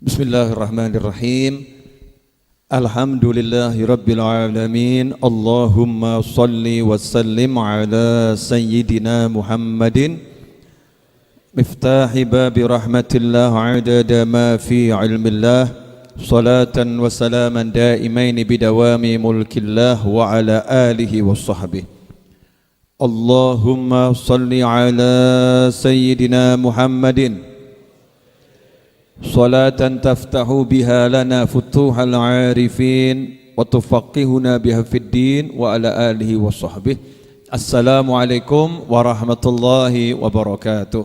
Bismillahirrahmanirrahim. Alhamdulillahi rabbil alamin. Allahumma salli wa sallim ala sayyidina Muhammadin miftahi babi rahmatillah adada ma fi ilmillah, salatan wa salaman daimain bidawami mulkillah wa ala alihi wa sahbihi. Allahumma salli ala sayyidina Muhammadin salatan taftahu biha lana futuhal arifin wa tufaqihuna biha fid din wa ala alihi wa sahbihi. Assalamualaikum warahmatullahi wabarakatuh.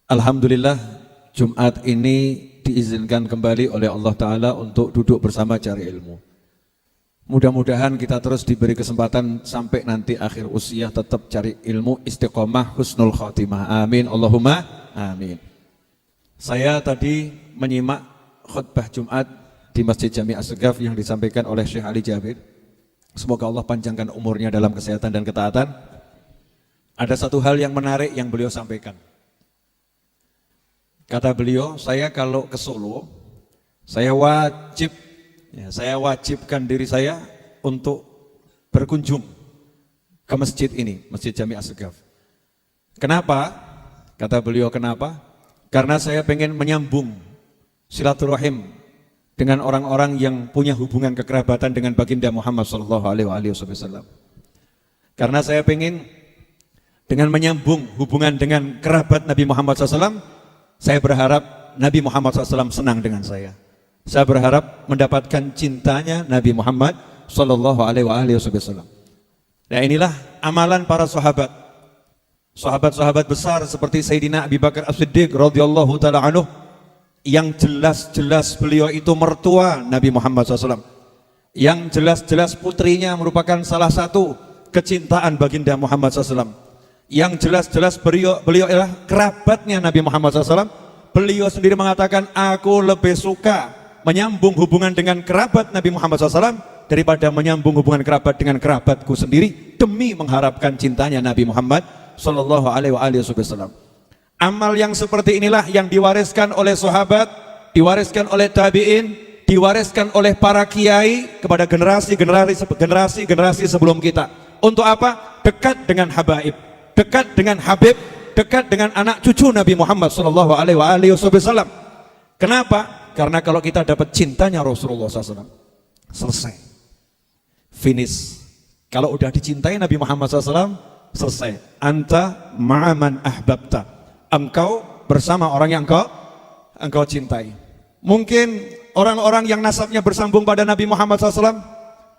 Alhamdulillah, Jumat ini diizinkan kembali oleh Allah Ta'ala untuk duduk bersama cari ilmu. Mudah-mudahan kita terus diberi kesempatan sampai nanti akhir usia tetap cari ilmu, istiqomah, husnul khatimah. Amin, Allahumma amin. Saya tadi menyimak khutbah Jumat di Masjid Jami As-Segaf yang disampaikan oleh Syekh Ali Jabir. Semoga Allah panjangkan umurnya dalam kesehatan dan ketaatan. Ada satu hal yang menarik yang beliau sampaikan. Kata beliau, saya kalau ke Solo, saya wajibkan diri saya untuk berkunjung ke masjid ini, Masjid Jami As-Segaf. Kenapa? Kata beliau, kenapa? Karena saya pengen menyambung silaturahim dengan orang-orang yang punya hubungan kekerabatan dengan baginda Muhammad SAW. Karena saya pengen dengan menyambung hubungan dengan kerabat Nabi Muhammad SAW, saya berharap Nabi Muhammad SAW senang dengan saya. Saya berharap mendapatkan cintanya Nabi Muhammad SAW. Nah, inilah amalan para sahabat. Sahabat-sahabat besar seperti Sayyidina Abu Bakar As-Siddiq radhiyallahu ta'ala anhu, yang jelas-jelas beliau itu mertua Nabi Muhammad SAW. Yang jelas-jelas putrinya merupakan salah satu kecintaan baginda Muhammad SAW. Yang jelas-jelas beliau adalah kerabatnya Nabi Muhammad SAW. Beliau sendiri mengatakan, aku lebih suka menyambung hubungan dengan kerabat Nabi Muhammad SAW daripada menyambung hubungan kerabat dengan kerabatku sendiri, demi mengharapkan cintanya Nabi Muhammad SAW. Amal yang seperti inilah yang diwariskan oleh sahabat, diwariskan oleh tabi'in, diwariskan oleh para kiai kepada generasi sebelum kita. Untuk apa? Dekat dengan habaib, dekat dengan habib, dekat dengan anak cucu Nabi Muhammad SAW. Kenapa? Karena kalau kita dapat cintanya Rasulullah SAW, selesai, finish. Kalau udah dicintai Nabi Muhammad SAW, selesai. Anta ma'aman ahbabta, engkau bersama orang yang engkau cintai. Mungkin orang-orang yang nasabnya bersambung pada Nabi Muhammad SAW,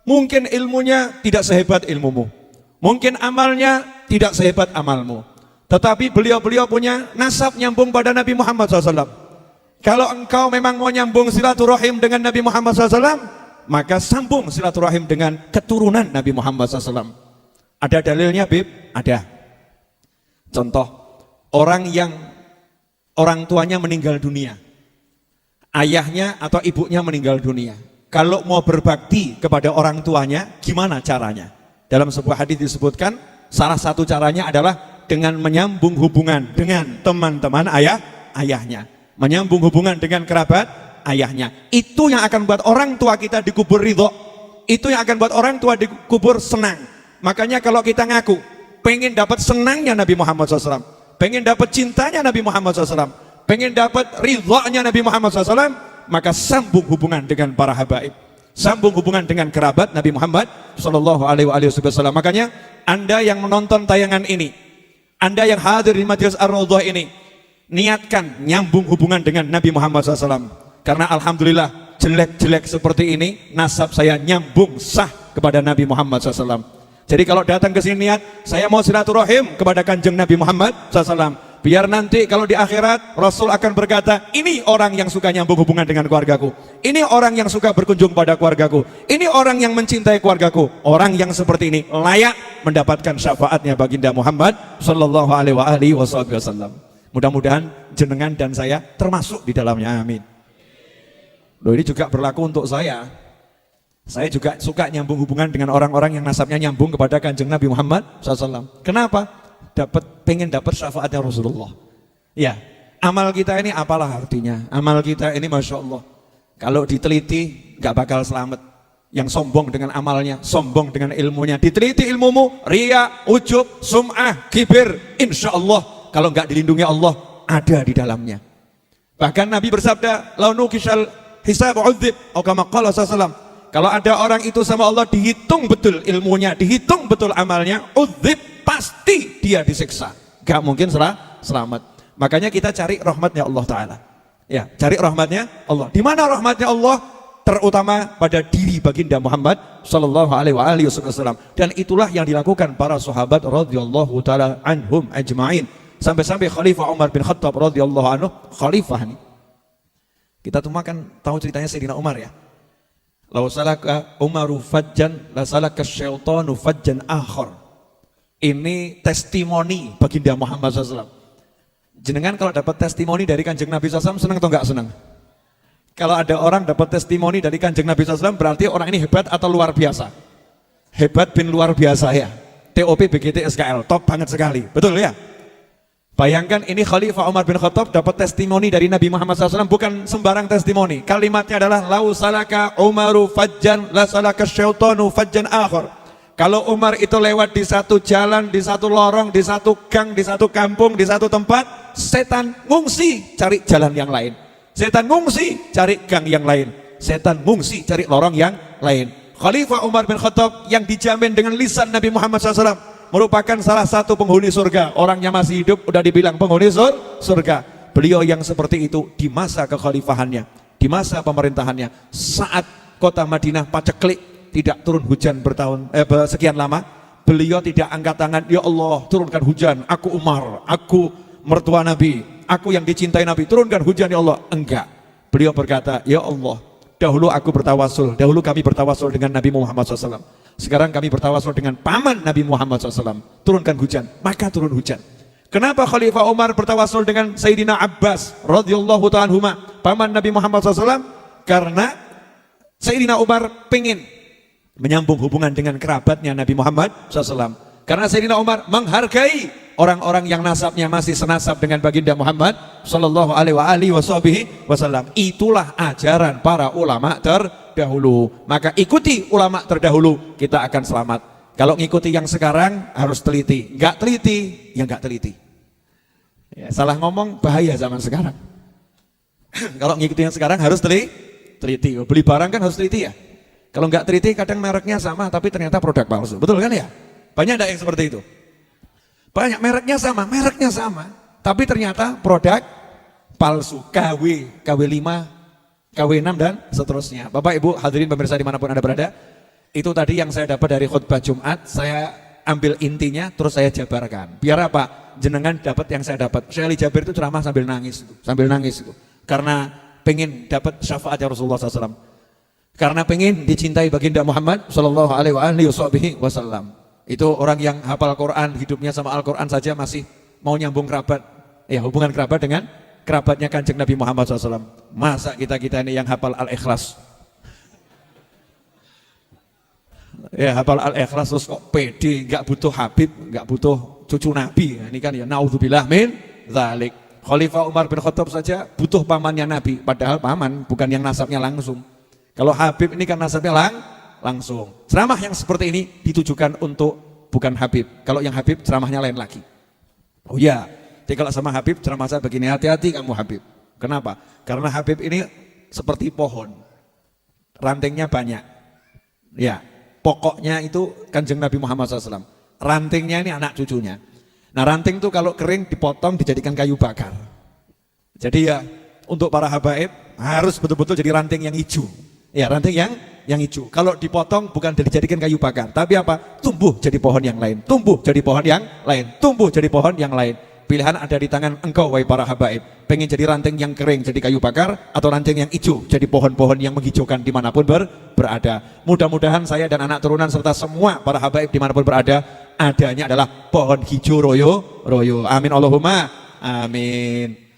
mungkin ilmunya tidak sehebat ilmumu, mungkin amalnya tidak sehebat amalmu, tetapi beliau punya nasab nyambung pada Nabi Muhammad SAW. Kalau engkau memang mau nyambung silaturahim dengan Nabi Muhammad SAW, maka sambung silaturahim dengan keturunan Nabi Muhammad SAW. Ada dalilnya, Bib? Ada. Contoh, orang yang orang tuanya meninggal dunia, ayahnya atau ibunya meninggal dunia. Kalau mau berbakti kepada orang tuanya, gimana caranya? Dalam sebuah hadis disebutkan, salah satu caranya adalah dengan menyambung hubungan dengan teman-teman ayahnya. Menyambung hubungan dengan kerabat ayahnya. Itu yang akan buat orang tua kita dikubur ridho. Itu yang akan buat orang tua dikubur senang. Makanya kalau kita ngaku pengen dapat senangnya Nabi Muhammad SAW, pengen dapat cintanya Nabi Muhammad SAW, pengen dapat ridhonya Nabi Muhammad SAW, maka sambung hubungan dengan para habaib, sambung hubungan dengan kerabat Nabi Muhammad SAW. Makanya Anda yang menonton tayangan ini, Anda yang hadir di Majelis Ar-Raudhah ini, niatkan nyambung hubungan dengan Nabi Muhammad SAW. Karena alhamdulillah jelek-jelek seperti ini, nasab saya nyambung sah kepada Nabi Muhammad SAW. Jadi kalau datang ke sini niat, saya mau silaturahim kepada kanjeng Nabi Muhammad SAW. Biar nanti kalau di akhirat Rasul akan berkata, ini orang yang suka nyambung hubungan dengan keluargaku, ini orang yang suka berkunjung pada keluargaku, ini orang yang mencintai keluargaku. Orang yang seperti ini layak mendapatkan syafaatnya baginda Muhammad SAW. Mudah-mudahan jenengan dan saya termasuk di dalamnya, amin. Loh, ini juga berlaku untuk saya. Saya juga suka nyambung hubungan dengan orang-orang yang nasabnya nyambung kepada kanjeng Nabi Muhammad SAW. Kenapa? Pengen dapat syafaatnya Rasulullah. Ya, Amal kita ini apalah artinya? Amal kita ini Masya Allah, kalau diteliti gak bakal selamat. Yang sombong dengan amalnya, sombong dengan ilmunya. Diteliti ilmumu, riya, ujub, sum'ah, kibir, insya Allah kalau gak dilindungi Allah, ada di dalamnya. Bahkan Nabi bersabda, launu kishal hisab udzib, atau kama qala sallallahu. Kalau ada orang itu sama Allah dihitung betul ilmunya, dihitung betul amalnya, udzib, pasti dia disiksa. Gak mungkin selamat. Makanya kita cari rahmatnya Allah Ta'ala. Ya, cari rahmatnya Allah. Di mana rahmatnya Allah? Terutama pada diri baginda Muhammad sallallahu alaihi wasallam. Dan itulah yang dilakukan para sahabat radhiyallahu taala anhum ajma'in. Sampai-sampai Khalifah Umar bin Khattab radhiyallahu anhu, khalifah nih. Kita cuma kan tahu ceritanya Sayyidina Umar ya. Lau salaka Umaru fajjan la salaka syaitanu fajjan akhar. Ini testimoni baginda Muhammad SAW. Jenengan kalau dapat testimoni dari Kanjeng Nabi SAW senang atau enggak senang? Kalau ada orang dapat testimoni dari Kanjeng Nabi SAW berarti orang ini hebat atau luar biasa? Hebat bin luar biasa ya. TOP BGT SKL, top banget sekali, betul ya? Bayangkan ini Khalifah Umar bin Khattab dapat testimoni dari Nabi Muhammad SAW, bukan sembarang testimoni. Kalimatnya adalah lau salaka Umaru fajjan la salaka syaitanu fajjan akhar. Kalau Umar itu lewat di satu jalan, di satu lorong, di satu gang, di satu kampung, di satu tempat, setan ngungsi cari jalan yang lain. Setan ngungsi cari gang yang lain. Setan ngungsi cari lorong yang lain. Khalifah Umar bin Khattab yang dijamin dengan lisan Nabi Muhammad SAW merupakan salah satu penghuni surga. Orangnya masih hidup udah dibilang penghuni surga. Beliau yang seperti itu di masa kekhalifahannya, di masa pemerintahannya, saat kota Madinah paceklik, tidak turun hujan sekian lama, beliau tidak angkat tangan, ya Allah turunkan hujan, aku Umar, aku mertua Nabi, aku yang dicintai Nabi, turunkan hujan ya Allah. Enggak, beliau berkata, ya Allah dahulu aku bertawasul, dahulu kami bertawasul dengan Nabi Muhammad SAW, sekarang kami bertawasul dengan paman Nabi Muhammad SAW, turunkan hujan, maka turun hujan. Kenapa Khalifah Umar bertawasul dengan Sayyidina Abbas radhiyallahu ta'ala anhuma, paman Nabi Muhammad SAW? Karena Sayyidina Umar pengen menyambung hubungan dengan kerabatnya Nabi Muhammad SAW. Karena Sayyidina Umar menghargai orang-orang yang nasabnya masih senasab dengan baginda Muhammad sallallahu alaihi wasallam. Itulah ajaran para ulama terdahulu. Maka ikuti ulama terdahulu, kita akan selamat. Kalau ngikuti yang sekarang harus teliti. Enggak teliti, ya enggak teliti. Ya, salah ngomong bahaya zaman sekarang. Kalau ngikuti yang sekarang harus teliti. Beli barang kan harus teliti ya. Kalau nggak teliti kadang mereknya sama tapi ternyata produk palsu, betul kan ya? Banyak ada yang seperti itu. Banyak mereknya sama, tapi ternyata produk palsu, KW5, KW6 dan seterusnya. Bapak Ibu hadirin pemirsa dimanapun Anda berada, itu tadi yang saya dapat dari khutbah Jumat, saya ambil intinya terus saya jabarkan. Biar apa? Jenengan dapat yang saya dapat. Syekh Ali Jabir itu ceramah sambil nangis itu. Karena pengen dapat syafaatnya Rasulullah SAW. Karena pengen dicintai baginda Muhammad sallallahu alaihi wasallam. Itu orang yang hafal Quran, hidupnya sama Al-Quran saja masih mau nyambung kerabat. Ya, hubungan kerabat dengan kerabatnya Kanjeng Nabi Muhammad SAW. Masa kita ini yang hafal Al-Ikhlas? Ya, hafal Al-Ikhlas terus kok pede, nggak butuh Habib, nggak butuh cucu Nabi. Ini kan ya naudzubillah min dzalik. Khalifah Umar bin Khattab saja butuh pamannya Nabi, padahal paman bukan yang nasabnya langsung. Kalau Habib ini kan nasabnya langsung. Ceramah yang seperti ini ditujukan untuk bukan Habib. Kalau yang Habib ceramahnya lain lagi. Oh ya, jadi kalau sama Habib ceramah saya begini, hati-hati kamu Habib. Kenapa? Karena Habib ini seperti pohon. Rantingnya banyak. Ya, pokoknya itu Kanjeng Nabi Muhammad SAW. Rantingnya ini anak cucunya. Nah, ranting itu kalau kering dipotong dijadikan kayu bakar. Jadi ya untuk para habaib harus betul-betul jadi ranting yang hijau. Ya, ranting yang hijau. Kalau dipotong bukan dijadikan kayu bakar, tapi apa? Tumbuh jadi pohon yang lain, tumbuh jadi pohon yang lain, tumbuh jadi pohon yang lain. Pilihan ada di tangan engkau, wahai para habaib. Pengen jadi ranting yang kering jadi kayu bakar, atau ranting yang hijau jadi pohon-pohon yang menghijaukan dimanapun berada. Mudah-mudahan saya dan anak turunan serta semua para habaib dimanapun berada, adanya adalah pohon hijau royo. Amin Allahumma amin.